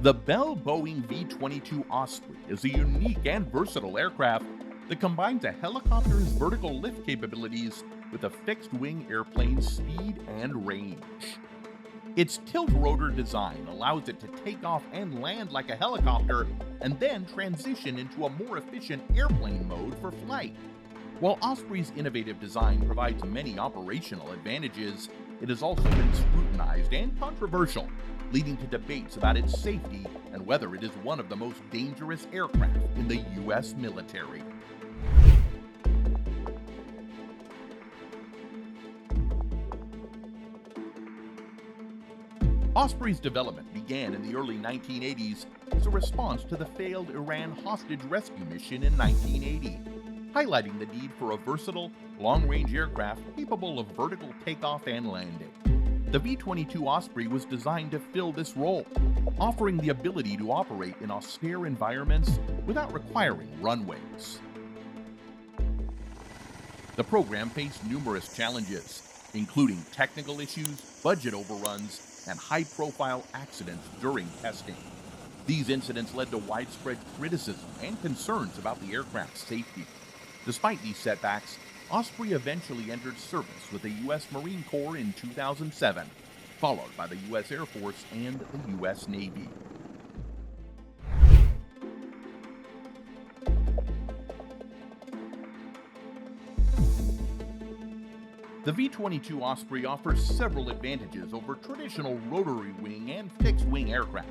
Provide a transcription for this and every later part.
The Bell Boeing V-22 Osprey is a unique and versatile aircraft that combines a helicopter's vertical lift capabilities with a fixed-wing airplane's speed and range. Its tilt-rotor design allows it to take off and land like a helicopter and then transition into a more efficient airplane mode for flight. While Osprey's innovative design provides many operational advantages, it has also been scrutinized and controversial, leading to debates about its safety and whether it is one of the most dangerous aircraft in the U.S. military. Osprey's development began in the early 1980s as a response to the failed Iran hostage rescue mission in 1980, highlighting the need for a versatile, long-range aircraft capable of vertical takeoff and landing. The V-22 Osprey was designed to fill this role, offering the ability to operate in austere environments without requiring runways. The program faced numerous challenges, including technical issues, budget overruns, and high-profile accidents during testing. These incidents led to widespread criticism and concerns about the aircraft's safety. Despite these setbacks, Osprey eventually entered service with the U.S. Marine Corps in 2007, followed by the U.S. Air Force and the U.S. Navy. The V-22 Osprey offers several advantages over traditional rotary wing and fixed-wing aircraft.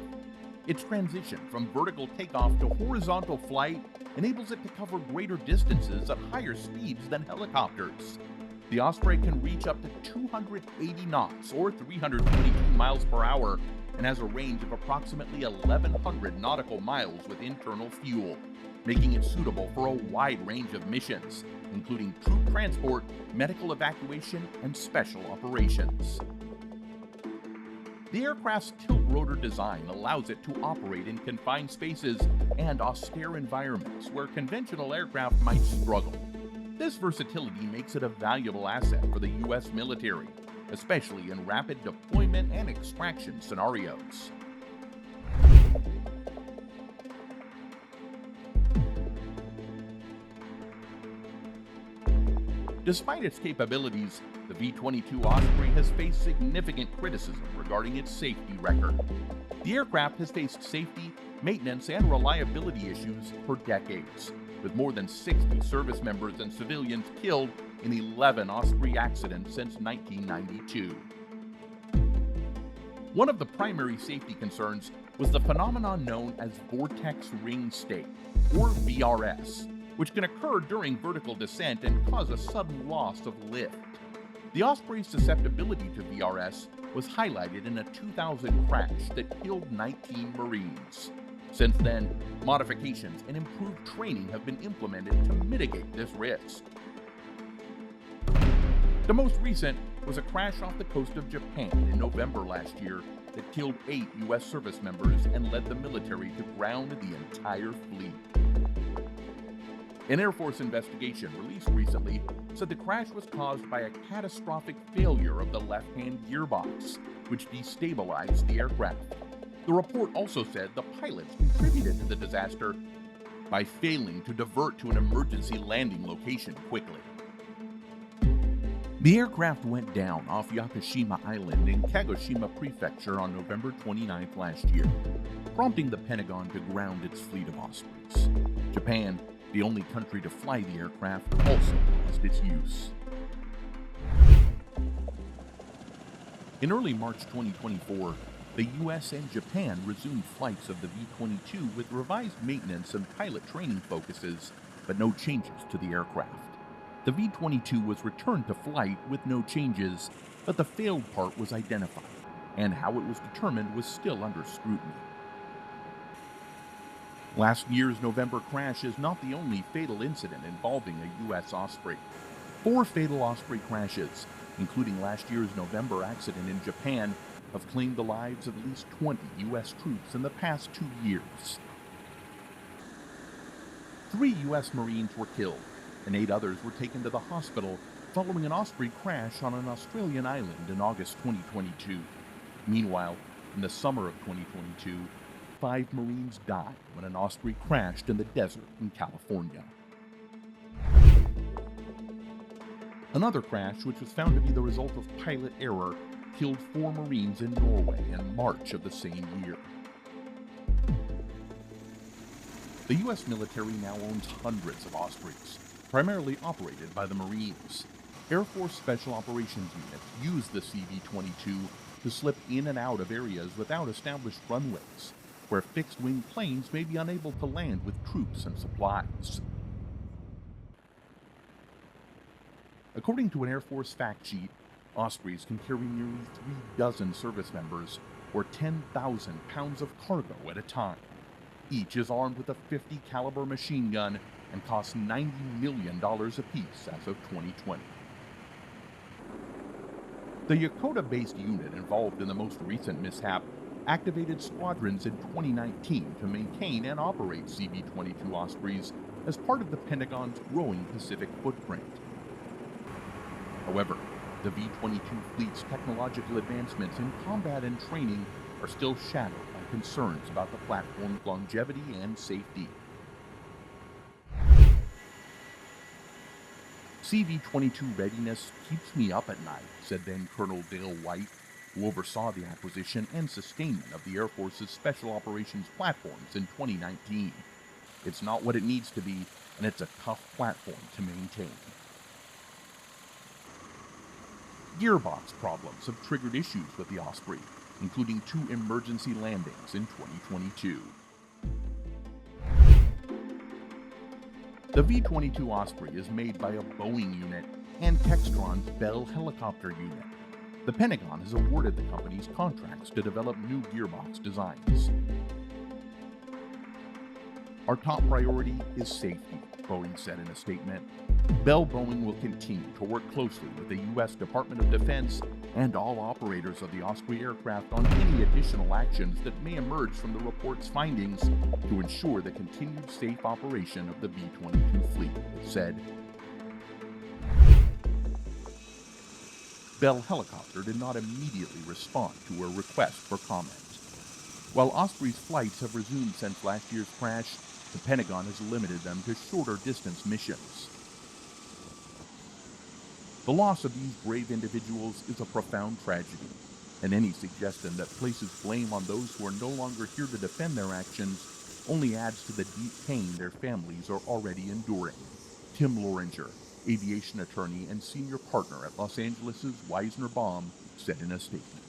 Its transition from vertical takeoff to horizontal flight enables it to cover greater distances at higher speeds than helicopters. The Osprey can reach up to 280 knots or 322 miles per hour and has a range of approximately 1,100 nautical miles with internal fuel, making it suitable for a wide range of missions, including troop transport, medical evacuation, and special operations. The aircraft's tilt-rotor design allows it to operate in confined spaces and austere environments where conventional aircraft might struggle. This versatility makes it a valuable asset for the U.S. military, especially in rapid deployment and extraction scenarios. Despite its capabilities, the V-22 Osprey has faced significant criticism regarding its safety record. The aircraft has faced safety, maintenance, and reliability issues for decades, with more than 60 service members and civilians killed in 11 Osprey accidents since 1992. One of the primary safety concerns was the phenomenon known as vortex ring state, or VRS, which can occur during vertical descent and cause a sudden loss of lift. The Osprey's susceptibility to VRS was highlighted in a 2000 crash that killed 19 Marines. Since then, modifications and improved training have been implemented to mitigate this risk. The most recent was a crash off the coast of Japan in November last year that killed 8 U.S. service members and led the military to ground the entire fleet. An Air Force investigation released recently said the crash was caused by a catastrophic failure of the left-hand gearbox, which destabilized the aircraft. The report also said the pilots contributed to the disaster by failing to divert to an emergency landing location quickly. The aircraft went down off Yakushima Island in Kagoshima Prefecture on November 29th last year, prompting the Pentagon to ground its fleet of Ospreys. Japan, the only country to fly the aircraft, also paused its use. In early March 2024, the U.S. and Japan resumed flights of the V-22 with revised maintenance and pilot training focuses, but no changes to the aircraft. The V-22 was returned to flight with no changes, but the failed part was identified, and how it was determined was still under scrutiny. Last year's November crash is not the only fatal incident involving a U.S. Osprey. 4 fatal Osprey crashes, including last year's November accident in Japan, have claimed the lives of at least 20 U.S. troops in the past 2 years. 3 U.S. Marines were killed, and 8 others were taken to the hospital following an Osprey crash on an Australian island in August 2022. Meanwhile, in the summer of 2022, 5 Marines died when an Osprey crashed in the desert in California. Another crash, which was found to be the result of pilot error, killed 4 Marines in Norway in March of the same year. The U.S. military now owns hundreds of Ospreys, primarily operated by the Marines. Air Force Special Operations units use the CV-22 to slip in and out of areas without established runways, where fixed-wing planes may be unable to land with troops and supplies. According to an Air Force fact sheet, Ospreys can carry nearly 3 dozen service members or 10,000 pounds of cargo at a time. Each is armed with a .50 caliber machine gun and costs $90 million apiece as of 2020. The Yokota-based unit involved in the most recent mishap activated squadrons in 2019 to maintain and operate CV-22 Ospreys as part of the Pentagon's growing Pacific footprint. However, the V-22 fleet's technological advancements in combat and training are still shadowed by concerns about the platform's longevity and safety. CV-22 readiness keeps me up at night, said then Colonel Dale White, who oversaw the acquisition and sustainment of the Air Force's Special Operations platforms in 2019. It's not what it needs to be, and it's a tough platform to maintain. Gearbox problems have triggered issues with the Osprey, including 2 emergency landings in 2022. The V-22 Osprey is made by a Boeing unit and Textron's Bell helicopter unit. The Pentagon has awarded the companies contracts to develop new gearbox designs. Our top priority is safety, Boeing said in a statement. Bell Boeing will continue to work closely with the U.S. Department of Defense and all operators of the Osprey aircraft on any additional actions that may emerge from the report's findings to ensure the continued safe operation of the V-22 fleet, it said. Bell Helicopter did not immediately respond to a request for comment. While Osprey's flights have resumed since last year's crash, the Pentagon has limited them to shorter distance missions. The loss of these brave individuals is a profound tragedy, and any suggestion that places blame on those who are no longer here to defend their actions only adds to the deep pain their families are already enduring. Tim Loringer, aviation attorney and senior partner at Los Angeles' Wisner Baum, said in a statement.